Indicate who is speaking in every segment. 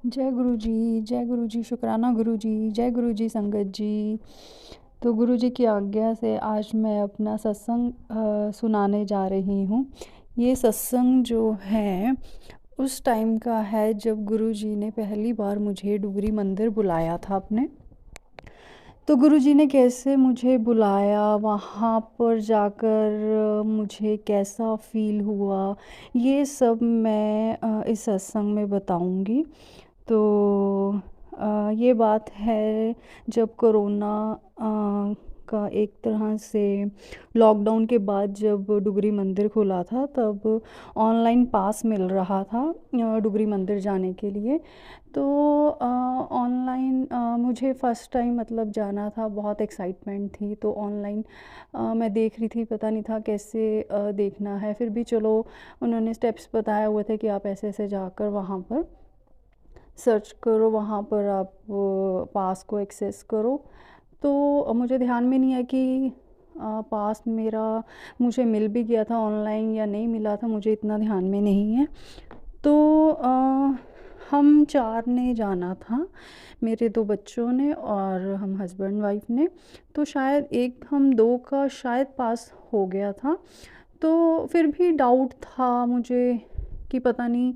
Speaker 1: जय गुरु जी, शुक्राना गुरु जी, जय गुरु जी संगत जी। तो गुरु जी की आज्ञा से आज मैं अपना सत्संग सुनाने जा रही हूँ। ये सत्संग जो है उस टाइम का है जब गुरु जी ने पहली बार मुझे डुगरी मंदिर बुलाया था अपने। तो गुरुजी ने कैसे मुझे बुलाया, वहाँ पर जाकर मुझे कैसा फ़ील हुआ, ये सब मैं इस सत्संग में बताऊँगी। तो ये बात है जब कोरोना का एक तरह से लॉकडाउन के बाद जब डुगरी मंदिर खुला था, तब ऑनलाइन पास मिल रहा था डुगरी मंदिर जाने के लिए। तो ऑनलाइन मुझे फ़र्स्ट टाइम मतलब जाना था, बहुत एक्साइटमेंट थी। तो ऑनलाइन मैं देख रही थी, पता नहीं था कैसे देखना है, फिर भी चलो उन्होंने स्टेप्स बताए हुए थे कि आप ऐसे ऐसे जाकर वहाँ पर सर्च करो, वहाँ पर आप पास को एक्सेस करो। तो मुझे ध्यान में नहीं है कि पास मेरा मुझे मिल भी गया था ऑनलाइन या नहीं मिला था, मुझे इतना ध्यान में नहीं है। तो हम 4 ने जाना था, मेरे 2 बच्चों ने और हम हस्बैंड वाइफ ने। तो शायद एक हम 2 का शायद पास हो गया था। तो फिर भी डाउट था मुझे कि पता नहीं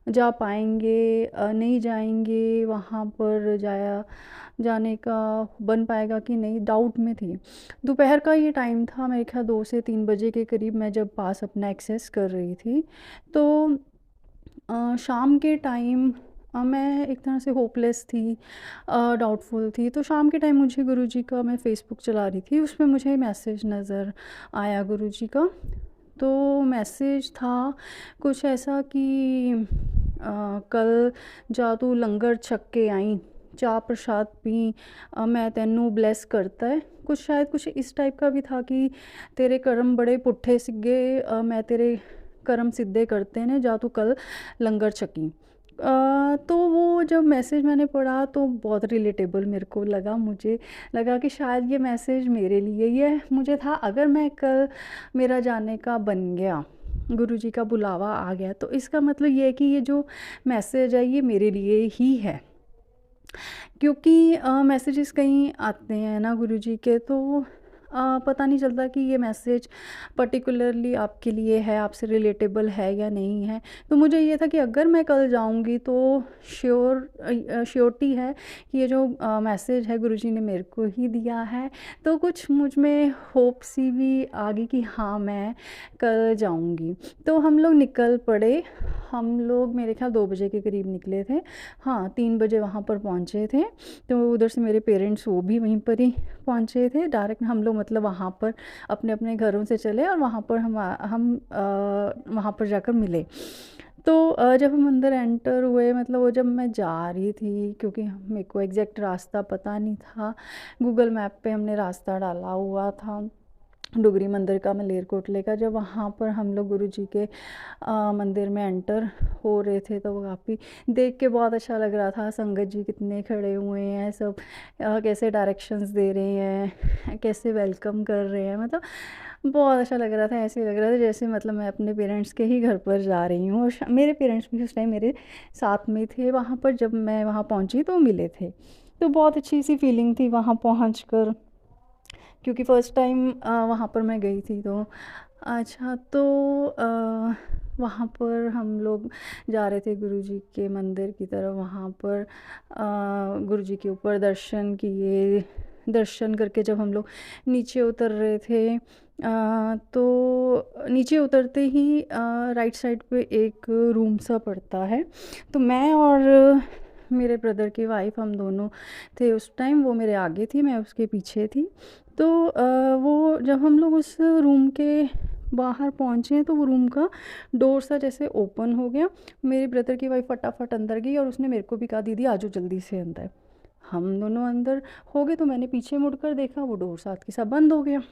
Speaker 1: जा पाएंगे नहीं जाएंगे, वहाँ पर जाने का बन पाएगा कि नहीं, डाउट में थी। दोपहर का ये टाइम था, मेरे ख्याल 2 से 3 बजे के करीब मैं जब पास अपना एक्सेस कर रही थी। तो शाम के टाइम मैं एक तरह से होपलेस थी, डाउटफुल थी। तो शाम के टाइम मुझे गुरुजी का, मैं फ़ेसबुक चला रही थी, उसमें मुझे मैसेज नज़र आया गुरुजी का। तो मैसेज था कुछ ऐसा कि कल जा तू लंगर छक के आई, चाह प्रसाद पी, मैं तेनू ब्लेस करता है। कुछ शायद कुछ इस टाइप का भी था कि तेरे कर्म बड़े पुट्ठे सिगे, मैं तेरे कर्म सिद्धे करते ने, जा तू कल लंगर छकी। तो वो जब मैसेज मैंने पढ़ा तो बहुत रिलेटेबल मेरे को लगा। मुझे लगा कि शायद ये मैसेज मेरे लिए ही है। मुझे था अगर मैं कल मेरा जाने का बन गया, गुरुजी का बुलावा आ गया, तो इसका मतलब ये है कि ये जो मैसेज है ये मेरे लिए ही है। क्योंकि मैसेजेस कहीं आते हैं ना गुरुजी के, तो पता नहीं चलता कि ये मैसेज पर्टिकुलरली आपके लिए है, आपसे रिलेटेबल है या नहीं है। तो मुझे ये था कि अगर मैं कल जाऊंगी तो श्योरिटी है कि ये जो मैसेज है गुरुजी ने मेरे को ही दिया है। तो कुछ मुझ में होप सी भी आ गई कि हाँ मैं कल जाऊंगी। तो हम लोग निकल पड़े। हम लोग मेरे ख्याल 2 बजे के करीब निकले थे, हाँ 3 बजे वहाँ पर पहुँचे थे। तो उधर से मेरे पेरेंट्स वो भी वहीं पर ही पहुँचे थे। डायरेक्ट हम लोग मतलब वहाँ पर अपने अपने घरों से चले और वहाँ पर हम वहाँ पर जाकर मिले। तो जब हम अंदर एंटर हुए, मतलब वो जब मैं जा रही थी, क्योंकि मेरे को एग्जैक्ट रास्ता पता नहीं था, गूगल मैप पे हमने रास्ता डाला हुआ था डुगरी मंदिर का, मलेरकोटले का। जब वहाँ पर हम लोग गुरुजी के मंदिर में एंटर हो रहे थे तो वो काफ़ी देख के बहुत अच्छा लग रहा था। संगत जी कितने खड़े हुए हैं, सब कैसे डायरेक्शंस दे रहे हैं, कैसे वेलकम कर रहे हैं, मतलब बहुत अच्छा लग रहा था। ऐसे लग रहा था जैसे मतलब मैं अपने पेरेंट्स के ही घर पर जा रही हूँ। और मेरे पेरेंट्स भी उस टाइम मेरे साथ में थे वहाँ पर, जब मैं वहाँ पहुँची तो मिले थे। तो बहुत अच्छी सी फीलिंग थी वहाँ पहुँच कर, क्योंकि फ़र्स्ट टाइम वहाँ पर मैं गई थी। तो अच्छा, तो वहाँ पर हम लोग जा रहे थे गुरुजी के मंदिर की तरफ। वहाँ पर गुरुजी के ऊपर दर्शन किए। दर्शन करके जब हम लोग नीचे उतर रहे थे, तो नीचे उतरते ही राइट साइड पे एक रूम सा पड़ता है। तो मैं और मेरे ब्रदर की वाइफ, हम दोनों थे उस टाइम। वो मेरे आगे थी, मैं उसके पीछे थी। तो वो जब हम लोग उस रूम के बाहर पहुँचे तो वो रूम का डोर सा जैसे ओपन हो गया। मेरे ब्रदर की वाइफ फटाफट अंदर गई और उसने मेरे को भी कहा दीदी आ जाओ जल्दी से अंदर। हम दोनों अंदर हो गए। तो मैंने पीछे मुड़कर देखा, वो डोर साथ के साथ बंद हो गया।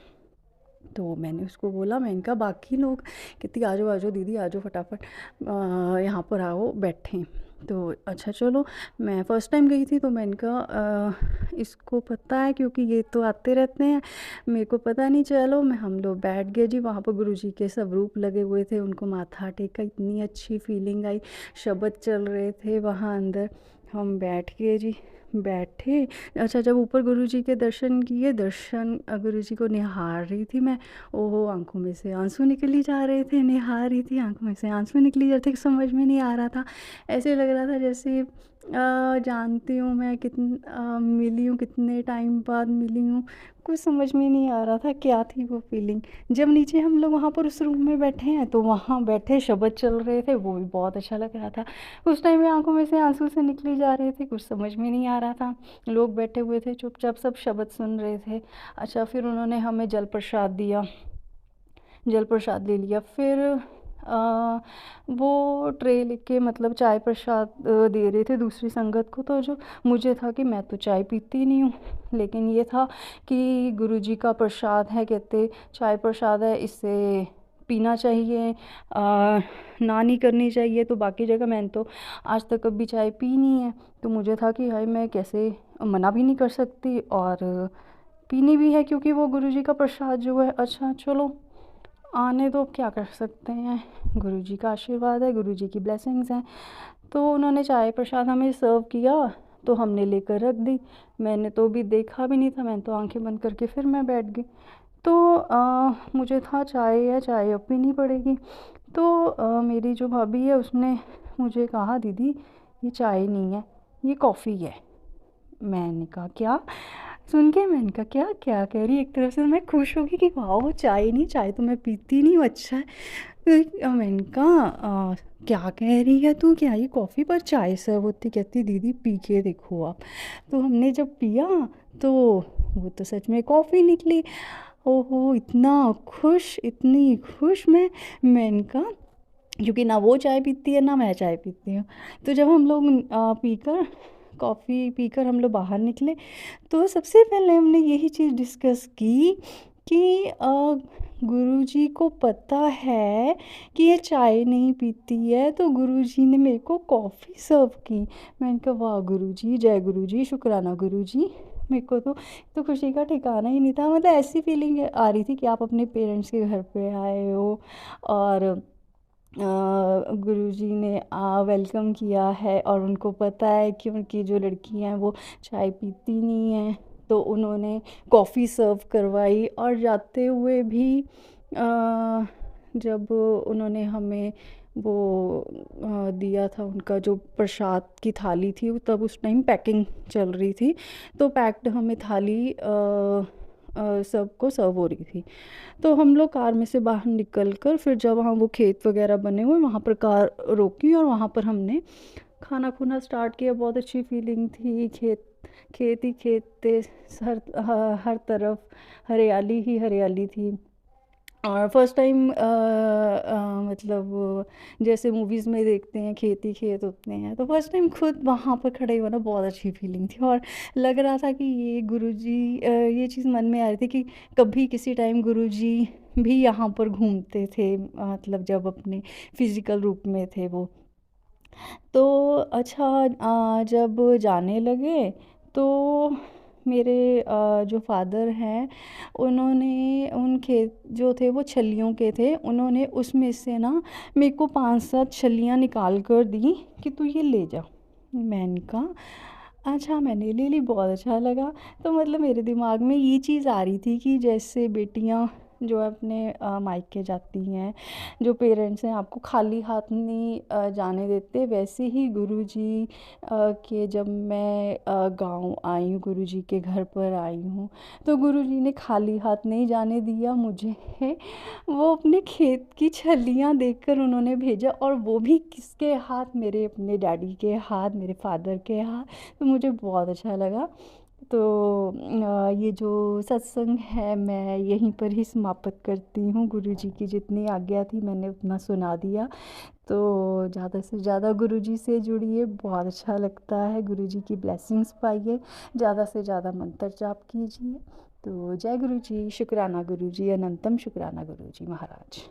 Speaker 1: तो मैंने उसको बोला, मैं इनका बाकी लोग कहती आ जाओ दीदी आ जाओ फटाफट, यहाँ पर आओ बैठें। तो अच्छा चलो, मैं फ़र्स्ट टाइम गई थी तो मैं इनका इसको पता है क्योंकि ये तो आते रहते हैं, मेरे को पता नहीं। चलो मैं हम लोग बैठ गए जी। वहाँ पर गुरुजी के सब रूप लगे हुए थे, उनको माथा टेका, इतनी अच्छी फीलिंग आई। शब्द चल रहे थे वहाँ अंदर। हम बैठ गए जी, बैठे। अच्छा, जब ऊपर गुरुजी के दर्शन किए, गुरुजी को निहार रही थी मैं। ओहो, आंखों में से आंसू निकली जा रहे थे, निहार रही थी, आंखों में से आंसू निकली जा रहे थे, समझ में नहीं आ रहा था। ऐसे लग रहा था जैसे जानती हूँ मैं मिली हूँ, कितने टाइम बाद मिली हूँ, कुछ समझ में नहीं आ रहा था क्या थी वो फीलिंग। जब नीचे हम लोग वहाँ पर उस रूम में बैठे हैं, तो वहाँ बैठे शब्द चल रहे थे, वो भी बहुत अच्छा लग रहा था। उस टाइम में आंखों में से आंसू से निकली जा रहे थे, कुछ समझ में नहीं आ रहा था। लोग बैठे हुए थे चुपचाप, सब शब्द सुन रहे थे। अच्छा, फिर उन्होंने हमें जल प्रसाद दिया, जल प्रसाद ले लिया। फिर वो ट्रे लेके मतलब चाय प्रसाद दे रहे थे दूसरी संगत को। तो जो मुझे था कि मैं तो चाय पीती नहीं हूँ, लेकिन ये था कि गुरुजी का प्रसाद है, कहते चाय प्रसाद है, इससे पीना चाहिए, ना नहीं करनी चाहिए। तो बाकी जगह मैंने तो आज तक कभी चाय पी नहीं है, तो मुझे था कि हाय मैं कैसे मना भी नहीं कर सकती और पीनी भी है, क्योंकि वो गुरुजी का प्रसाद जो है। अच्छा चलो, आने दो, क्या कर सकते हैं, गुरुजी का आशीर्वाद है, गुरुजी की ब्लेसिंग्स हैं। तो उन्होंने चाय प्रसाद हमें सर्व किया, तो हमने लेकर रख दी। मैंने तो भी देखा भी नहीं था, मैंने तो आंखें बंद करके फिर मैं बैठ गई। तो मुझे था चाय है, चाय अब पीनी पड़ेगी। तो मेरी जो भाभी है उसने मुझे कहा, दीदी ये चाय नहीं है, ये कॉफ़ी है। मैंने कहा क्या? सुन के मैंने कहा क्या क्या कह रही है। एक तरफ से मैं खुश हो गई कि वाह, वो चाय नहीं, चाय तो मैं पीती नहीं हूँ, अच्छा है। मैंने कहा क्या कह रही है तू, क्या ये कॉफ़ी पर चाय सर्व होती? कहती दीदी पी के देखो आप। तो हमने जब पिया, तो वो तो सच में कॉफ़ी निकली। ओहो, इतना खुश, इतनी खुश मैंने कहा, क्योंकि ना वो चाय पीती है ना मैं चाय पीती हूँ। तो जब हम लोग पीकर कॉफ़ी पीकर हम लोग बाहर निकले, तो सबसे पहले हमने यही चीज़ डिस्कस की कि गुरुजी को पता है कि ये चाय नहीं पीती है, तो गुरुजी ने मेरे को कॉफ़ी सर्व की। मैंने कहा वाह गुरुजी, जय गुरुजी, शुक्राना गुरुजी। मेरे को तो खुशी का ठिकाना ही नहीं था। मतलब ऐसी फीलिंग आ रही थी कि आप अपने पेरेंट्स के घर पे आए हो और गुरुजी ने वेलकम किया है, और उनको पता है कि उनकी जो लड़की हैं वो चाय पीती नहीं हैं, तो उन्होंने कॉफ़ी सर्व करवाई। और जाते हुए भी जब उन्होंने हमें वो दिया था, उनका जो प्रसाद की थाली थी, तब उस टाइम पैकिंग चल रही थी, तो पैक्ड हमें थाली सबको सर्व हो रही थी। तो हम लोग कार में से बाहर निकल कर फिर जब वहाँ वो खेत वगैरह बने हुए, वहाँ पर कार रोकी और वहाँ पर हमने खाना खुना स्टार्ट किया। बहुत अच्छी फीलिंग थी, खेत ही खेत थे, हर तरफ हरियाली ही हरियाली थी। और फर्स्ट टाइम मतलब जैसे मूवीज़ में देखते हैं खेत ही खेत होते हैं, तो फर्स्ट टाइम खुद वहाँ पर खड़े होना बहुत अच्छी फीलिंग थी। और लग रहा था कि ये गुरुजी, ये चीज़ मन में आ रही थी कि कभी किसी टाइम गुरुजी भी यहाँ पर घूमते थे, मतलब जब अपने फिज़िकल रूप में थे वो। तो अच्छा, जब जाने लगे, तो मेरे जो फादर हैं, उन्होंने उन खेत जो थे वो छलियों के थे, उन्होंने उसमें से ना मेरे को 5-7 छलियाँ निकाल कर दी कि तू ये ले जा। मैंने कहा अच्छा, मैंने ले ली, बहुत अच्छा लगा। तो मतलब मेरे दिमाग में ये चीज़ आ रही थी कि जैसे बेटियां जो अपने मायके जाती हैं, जो पेरेंट्स हैं आपको खाली हाथ नहीं जाने देते, वैसे ही गुरुजी के जब मैं गांव आई हूँ, गुरुजी के घर पर आई हूँ, तो गुरुजी ने खाली हाथ नहीं जाने दिया मुझे। वो अपने खेत की छलियाँ देखकर उन्होंने भेजा, और वो भी किसके हाथ, मेरे अपने डैडी के हाथ, मेरे फादर के हाथ। तो मुझे बहुत अच्छा लगा। तो ये जो सत्संग है मैं यहीं पर ही समाप्त करती हूँ। गुरुजी की जितनी आज्ञा थी मैंने उतना सुना दिया। तो ज़्यादा से ज़्यादा गुरुजी से जुड़िए, बहुत अच्छा लगता है, गुरुजी की ब्लेसिंग्स पाइए, ज़्यादा से ज़्यादा मंत्र जाप कीजिए। तो जय गुरुजी, शुक्राना गुरुजी, अनंतम शुक्राना गुरुजी महाराज।